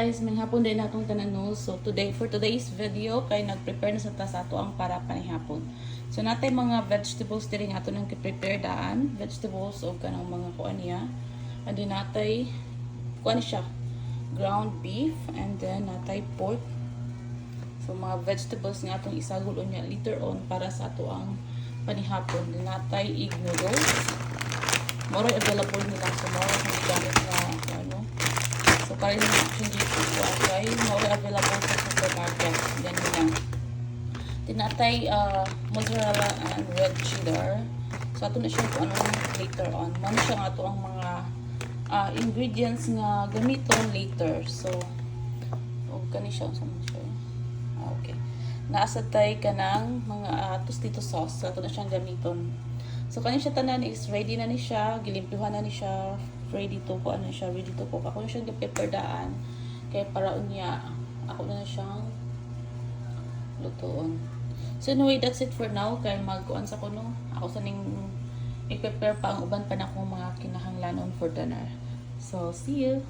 Guys, manghapon din natong tanan no. So for today's video kay nag-prepare na sa ato ang para panihapon. So natay mga vegetables diri nga ato nang prepare daan, vegetables o kanang mga kuan niya. And then natay kuan siya, ground beef and then natay pork. So mga vegetables nga atong isagol niya later on para sa ato ang panihapon. Then natay egg noodles. Moro available nila sa mga gamit na ano. So, karin yung action dito ko ay more available sa supermarket. Ganyan lang. Tinatay mozzarella and red cheddar. So, ato na siya kung ano later on. Mano siya nga ito ang mga ingredients nga gamiton later. So, gani siya. Okay. Naasa tayo ka ng mga tostitos sauce. So, ato na siyang gamiton. So, kanya siya tanan is ready na ni siya. Gilimpihan na ni siya. Ready to cook. Ako na siyang prepare daan. Kaya paraon niya, ako na siyang lutoon. So anyway, that's it for now. Kaya magkuan sa kuno. Ako sa ning i-prepare pa ang uban pa na akong mga kinahanglanon for dinner. So, see you!